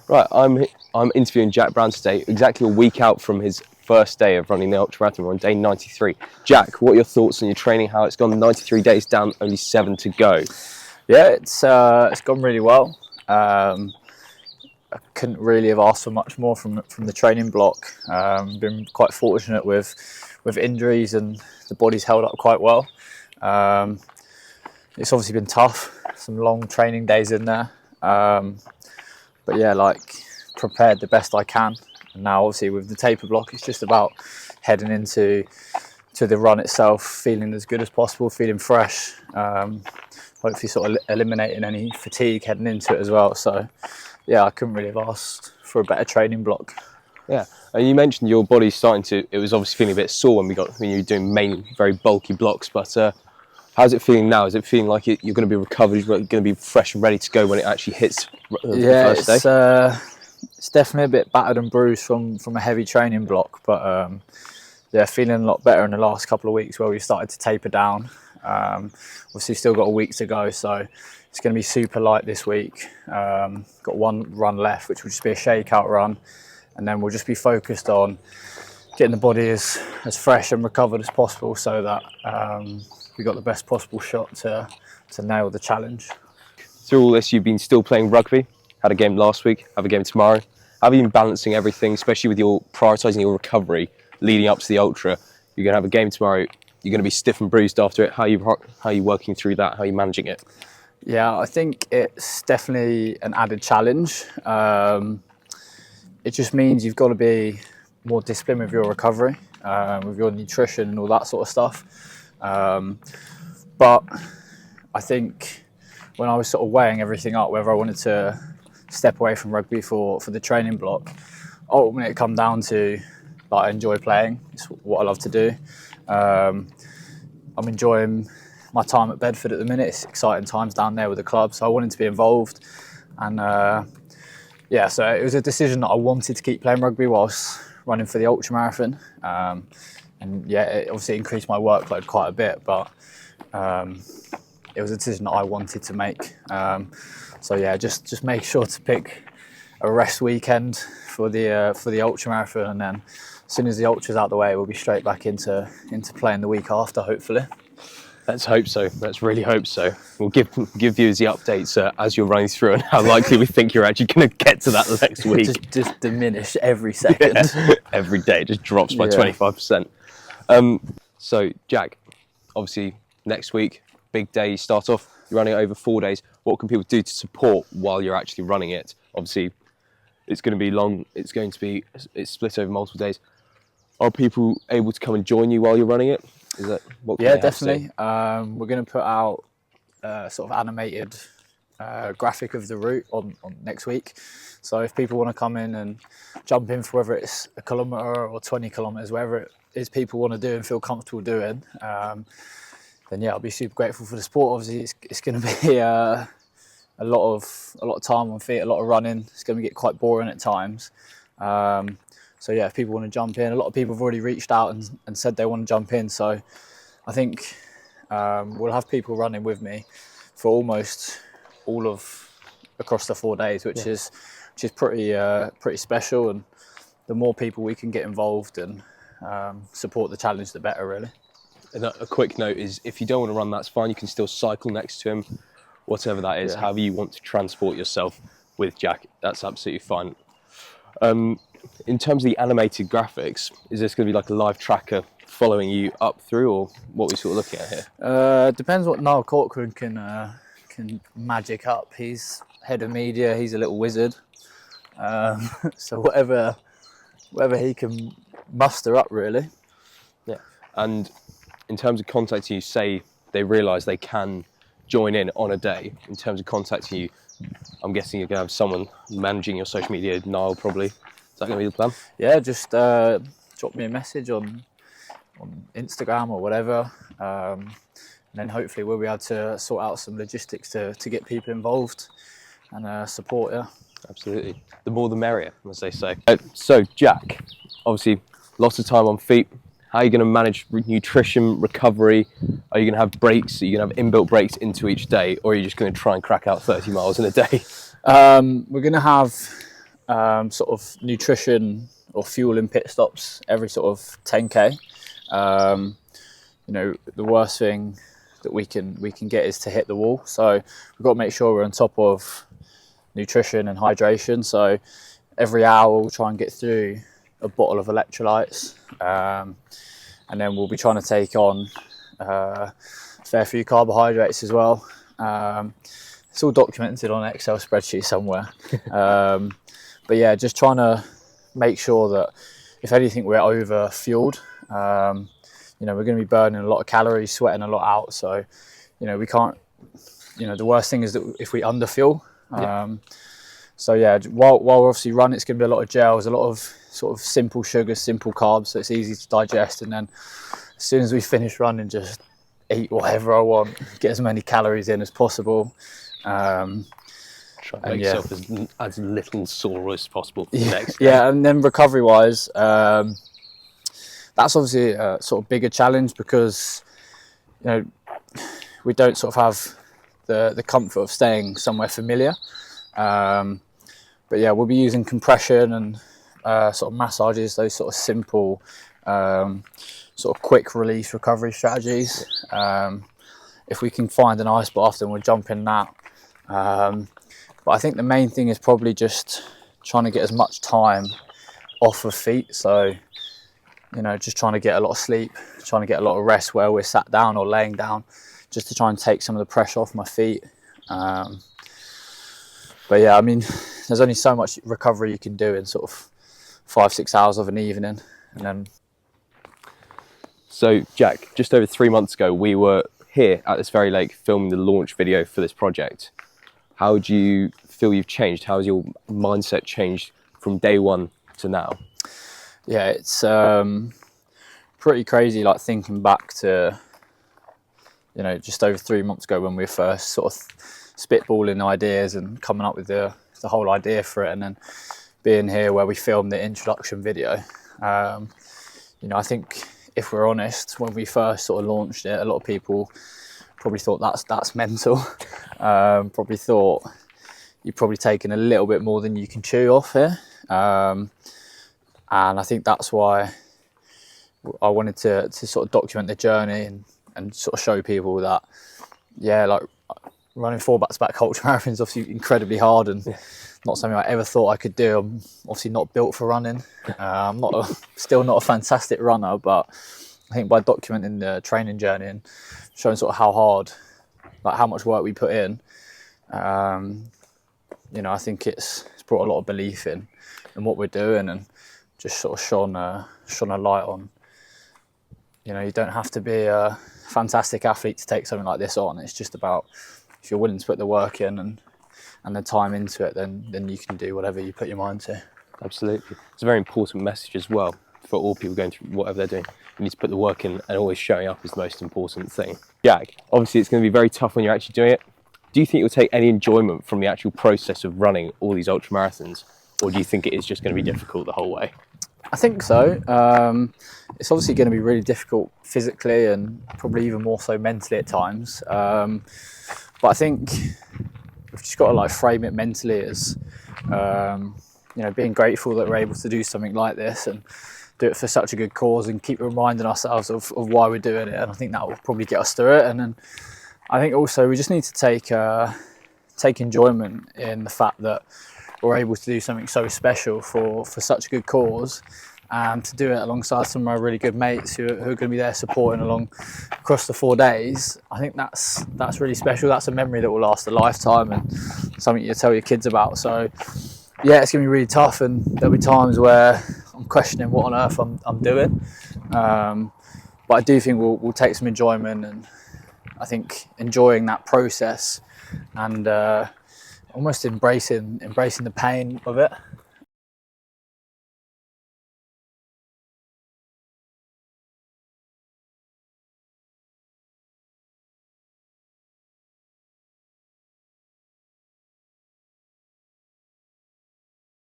Right, I'm interviewing Jack Brown today, exactly a week out from his first day of running the ultramarathon. We're on day 93. Jack, what are your thoughts on your training? How it's gone? 93 days down, only 7 to go. Yeah, it's gone really well. I couldn't really have asked for much more from the training block. Been quite fortunate with injuries, and the body's held up quite well. It's obviously been tough, some long training days in there. But yeah, like prepared the best I can. And now obviously with the taper block, it's just about heading into the run itself, feeling as good as possible, feeling fresh. Hopefully sort of eliminating any fatigue heading into it as well. So yeah, I couldn't really have asked for a better training block. Yeah, and you mentioned your body's starting to, it was obviously feeling a bit sore when you were doing main, very bulky blocks, but how's it feeling now? Is it feeling like you're going to be recovered, you're going to be fresh and ready to go when it actually hits the first day? It's definitely a bit battered and bruised from a heavy training block, but yeah, feeling a lot better in the last couple of weeks where we started to taper down. Obviously still got a week to go, so it's going to be super light this week. Got one run left, which will just be a shakeout run, and then we'll just be focused on getting the body as fresh and recovered as possible, so that we got the best possible shot to nail the challenge. Through all this, you've been still playing rugby, had a game last week, have a game tomorrow. How have you been balancing everything, especially with your prioritising your recovery leading up to the ultra? You're going to have a game tomorrow, you're going to be stiff and bruised after it. How are you working through that? How are you managing it? Yeah, I think it's definitely an added challenge. It just means you've got to be more disciplined with your recovery, with your nutrition and all that sort of stuff. But I think when I was sort of weighing everything up, whether I wanted to step away from rugby for the training block, ultimately it come down to, like, I enjoy playing. It's what I love to do. I'm enjoying my time at Bedford at the minute. It's exciting times down there with the club, so I wanted to be involved. And yeah, so it was a decision that I wanted to keep playing rugby whilst running for the ultramarathon. And yeah, it obviously increased my workload quite a bit, but it was a decision that I wanted to make. So yeah, just make sure to pick a rest weekend for the ultramarathon, and then as soon as the ultra's out the way, we'll be straight back into playing the week after, hopefully. Let's hope so. Let's really hope so. We'll give viewers the updates as you're running through and how likely we think you're actually going to get to that next week. Just diminish every second. Yeah. Every day it just drops by 25%. So Jack, obviously next week, big day. You start off, you're running it over 4 days. What can people do to support while you're actually running it? Obviously, it's going to be long. It's split over multiple days. Are people able to come and join you while you're running it? Is that what? Yeah, definitely. We're going to put out sort of animated graphic of the route on next week. So if people want to come in and jump in for whether it's a kilometre or 20 kilometres, whatever it is people want to do and feel comfortable doing, then yeah, I'll be super grateful for the support. Obviously, it's going to be a lot of time on feet, a lot of running. It's going to get quite boring at times. So yeah, if people want to jump in, a lot of people have already reached out and said they want to jump in. So I think we'll have people running with me for almost all of across the 4 days, which is pretty special. And the more people we can get involved and support the challenge, the better, really. And a quick note is, if you don't want to run, that's fine. You can still cycle next to him, whatever that is. However you want to transport yourself with Jack, that's absolutely fine. In terms of the animated graphics, is this going to be like a live tracker following you up through, or what are we sort of looking at here? Depends what Niall Corcoran can magic up. He's head of media. He's a little wizard. So whatever he can muster up, really. Yeah. And in terms of contacting you, say they realise they can join in on a day. In terms of contacting you, I'm guessing you're going to have someone managing your social media. Niall, probably. Is that going to be the plan? Yeah, just drop me a message on Instagram or whatever, and then hopefully we'll be able to sort out some logistics to get people involved and support. Yeah, absolutely. The more the merrier, as they say. So Jack, obviously lots of time on feet. How are you going to manage nutrition, recovery? Are you going to have breaks? Are you going to have inbuilt breaks into each day, or are you just going to try and crack out 30 miles in a day? We're going to have sort of nutrition or fueling pit stops every sort of 10k. You know, the worst thing that we can get is to hit the wall. So we've got to make sure we're on top of nutrition and hydration. So every hour we'll try and get through a bottle of electrolytes, and then we'll be trying to take on a fair few carbohydrates as well. It's all documented on an Excel spreadsheet somewhere. But yeah, just trying to make sure that if anything we're over fueled. You know, we're going to be burning a lot of calories, sweating a lot out. So, you know, we can't, you know, the worst thing is that if we underfuel. So yeah, while we're obviously running, it's going to be a lot of gels, a lot of sort of simple sugars, simple carbs, so it's easy to digest. And then as soon as we finish running, just eat whatever I want, get as many calories in as possible. Try to make yourself as little sore as possible for the next day. Yeah, and then recovery-wise, that's obviously a sort of bigger challenge because, you know, we don't sort of have the comfort of staying somewhere familiar. But yeah, we'll be using compression and sort of massages, those sort of simple, sort of quick release recovery strategies. If we can find an ice bath, then we'll jump in that. But I think the main thing is probably just trying to get as much time off of feet. So, you know, just trying to get a lot of sleep, trying to get a lot of rest where we're sat down or laying down, just to try and take some of the pressure off my feet. But yeah, I mean, there's only so much recovery you can do in sort of 5-6 hours of an evening. And then. So Jack, just over 3 months ago, we were here at this very lake filming the launch video for this project. How do you feel you've changed? How has your mindset changed from day one to now? Yeah, it's pretty crazy, like thinking back to, you know, just over 3 months ago when we were first sort of spitballing ideas and coming up with the whole idea for it, and then being here where we filmed the introduction video. You know, I think if we're honest, when we first sort of launched it, a lot of people probably thought that's mental. Probably thought you've probably taken a little bit more than you can chew off here. And I think that's why I wanted to sort of document the journey and sort of show people that, yeah, like running 4 back-to-back ultra marathons is obviously incredibly hard and not something I ever thought I could do. I'm obviously not built for running. I'm still not a fantastic runner, but I think by documenting the training journey and showing sort of how hard, like how much work we put in, you know, I think it's brought a lot of belief in what we're doing and just sort of shone a light on, you know, you don't have to be a fantastic athlete to take something like this on. It's just about if you're willing to put the work in and the time into it, then you can do whatever you put your mind to. Absolutely. It's a very important message as well for all people going through whatever they're doing. You need to put the work in, and always showing up is the most important thing. Jack, obviously it's going to be very tough when you're actually doing it. Do you think you'll take any enjoyment from the actual process of running all these ultra marathons, or do you think it is just going to be difficult the whole way? I think so. It's obviously going to be really difficult physically and probably even more so mentally at times. But I think we've just got to like frame it mentally as, you know, being grateful that we're able to do something like this and do it for such a good cause and keep reminding ourselves of why we're doing it. And I think that will probably get us through it. And then I think also we just need to take enjoyment in the fact that we're able to do something so special for such a good cause, and to do it alongside some of my really good mates who are going to be there supporting along across the 4 days. I think that's really special. That's a memory that will last a lifetime and something you tell your kids about. So yeah, it's going to be really tough, and there'll be times where I'm questioning what on earth I'm doing. But I do think we'll take some enjoyment, and I think enjoying that process and almost embracing the pain of it.